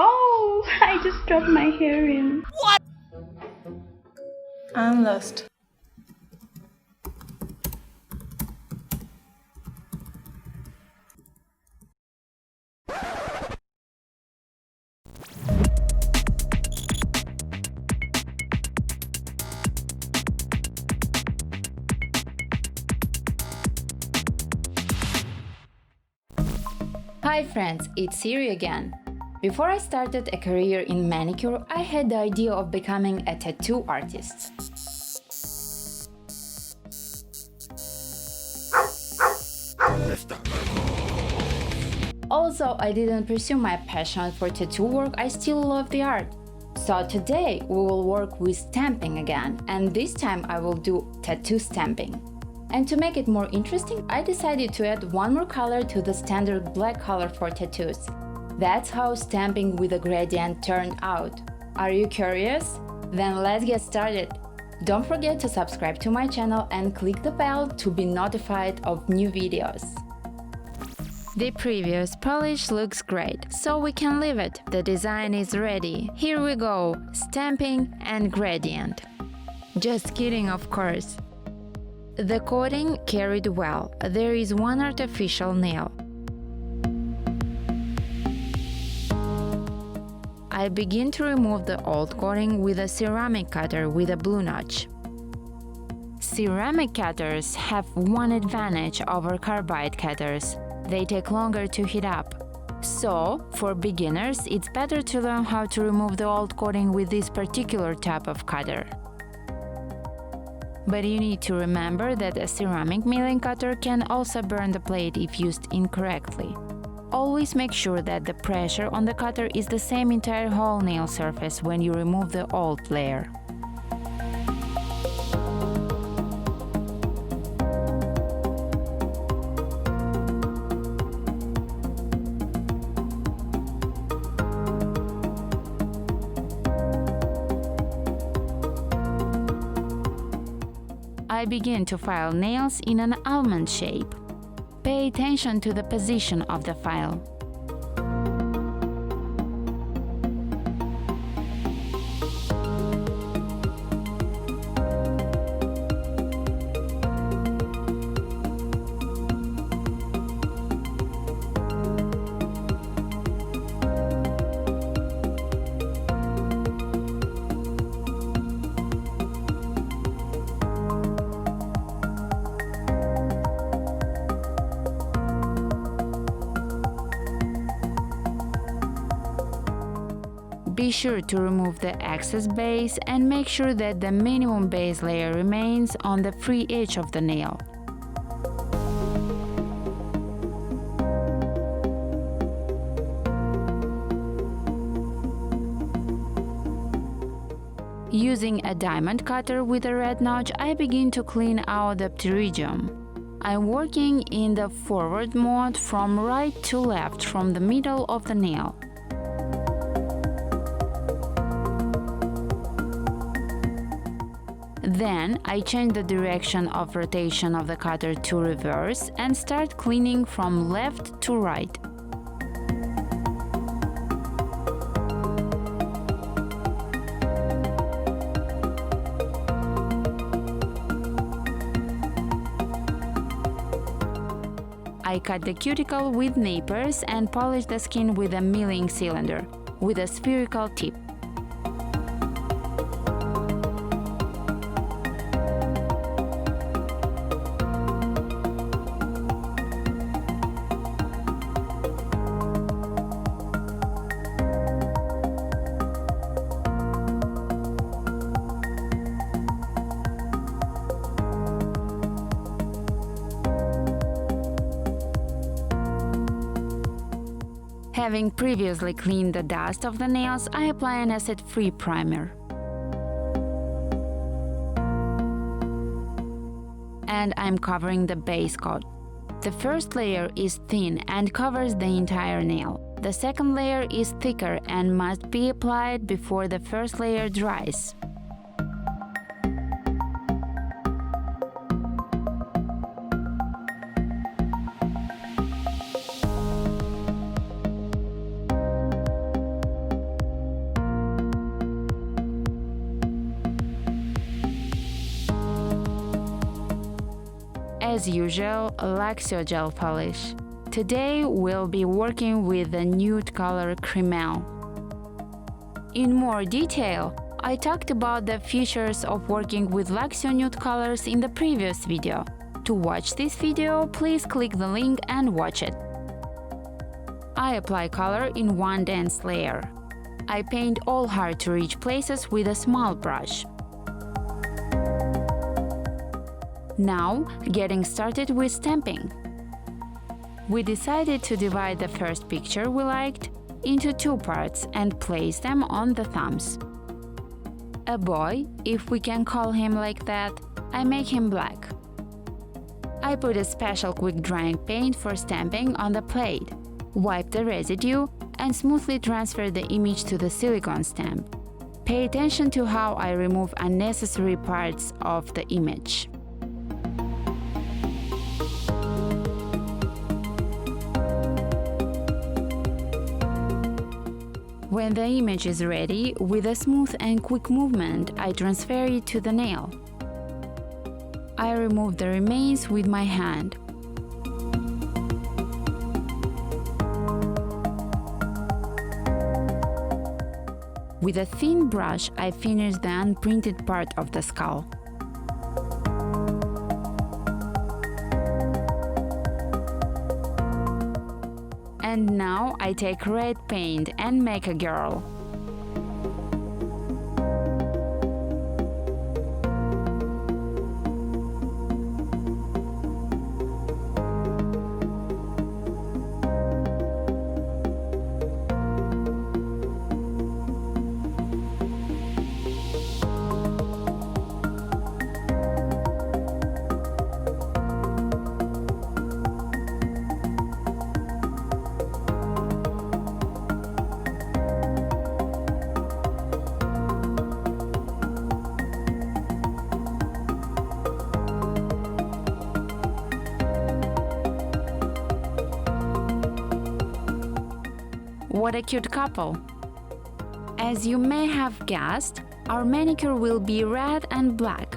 Oh, I just dropped my hair in. What? I'm lost. Hi friends, it's Siri again. Before I started a career in manicure, I had the idea of becoming a tattoo artist. Also, I didn't pursue my passion for tattoo work, I still love the art. So today we will work with stamping again, and this time I will do tattoo stamping. And to make it more interesting, I decided to add one more color to the standard black color for tattoos. That's how stamping with a gradient turned out. Are you curious? Then let's get started. Don't forget to subscribe to my channel and click the bell to be notified of new videos. The previous polish looks great, so we can leave it. The design is ready. Here we go, stamping and gradient. Just kidding, of course. The coating carried well. There is one artificial nail. I begin to remove the old coating with a ceramic cutter with a blue notch. Ceramic cutters have one advantage over carbide cutters. They take longer to heat up. So, for beginners, it's better to learn how to remove the old coating with this particular type of cutter. But you need to remember that a ceramic milling cutter can also burn the plate if used incorrectly. Always make sure that the pressure on the cutter is the same entire whole nail surface when you remove the old layer. I begin to file nails in an almond shape. Pay attention to the position of the file. Be sure to remove the excess base and make sure that the minimum base layer remains on the free edge of the nail. Using a diamond cutter with a red notch, I begin to clean out the pterygium. I'm working in the forward mode from right to left from the middle of the nail. Then I change the direction of rotation of the cutter to reverse and start cleaning from left to right. I cut the cuticle with nippers and polish the skin with a milling cylinder with a spherical tip. Having previously cleaned the dust of the nails, I apply an acid-free primer. And I'm covering the base coat. The first layer is thin and covers the entire nail. The second layer is thicker and must be applied before the first layer dries. as usual, LUXIO gel polish. Today we'll be working with the nude color CREMELLE. In more detail, I talked about the features of working with LUXIO nude colors in the previous video. To watch this video, please click the link and watch it. I apply color in one dense layer. I paint all hard-to-reach places with a small brush. Now, getting started with stamping. We decided to divide the first picture we liked into two parts and place them on the thumbs. A boy, if we can call him like that, I make him black. I put a special quick-drying paint for stamping on the plate, wipe the residue, and smoothly transfer the image to the silicone stamp. Pay attention to how I remove unnecessary parts of the image. When the image is ready, with a smooth and quick movement, I transfer it to the nail. I remove the remains with my hand. With a thin brush, I finish the unprinted part of the skull. And now I take red paint and make a girl. What a cute couple! As you may have guessed, our manicure will be red and black.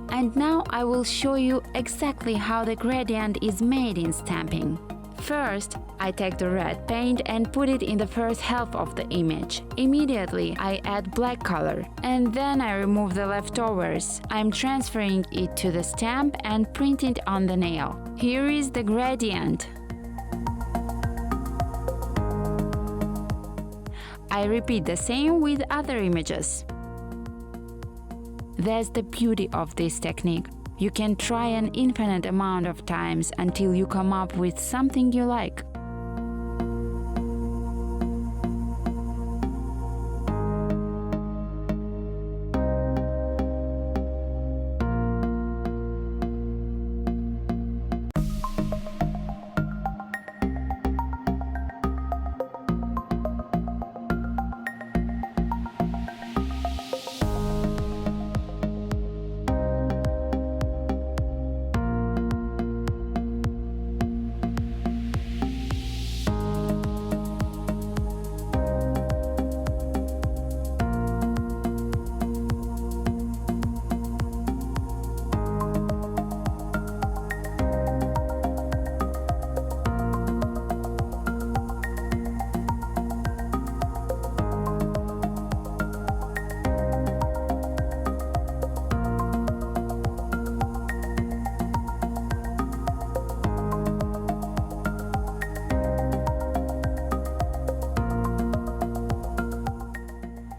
And now I will show you exactly how the gradient is made in stamping. First, I take the red paint and put it in the first half of the image. Immediately, I add black color, and then I remove the leftovers. I'm transferring it to the stamp and print it on the nail. Here is the gradient. I repeat the same with other images. That's the beauty of this technique. You can try an infinite amount of times until you come up with something you like.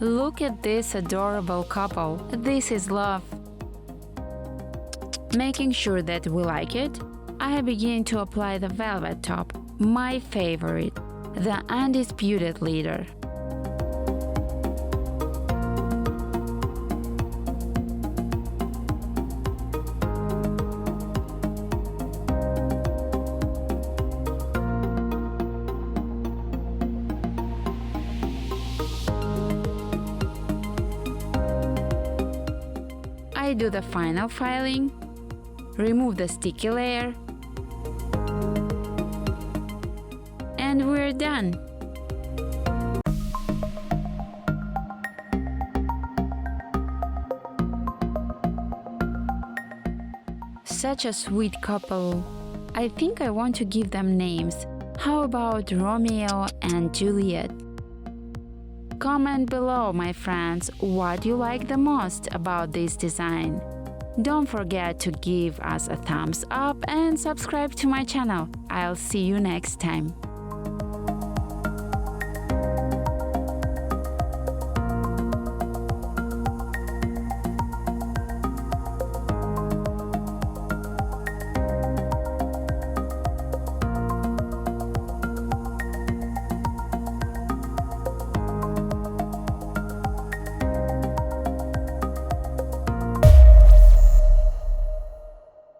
Look at this adorable couple. This is love. Making sure that we like it, I begin to apply the velvet top, my favorite, the undisputed leader. I do the final filing, remove the sticky layer, and we're done. such a sweet couple. I think I want to give them names. How about Romeo and Juliet? Comment below, my friends, what you like the most about this design. Don't forget to give us a thumbs up and subscribe to my channel. I'll see you next time.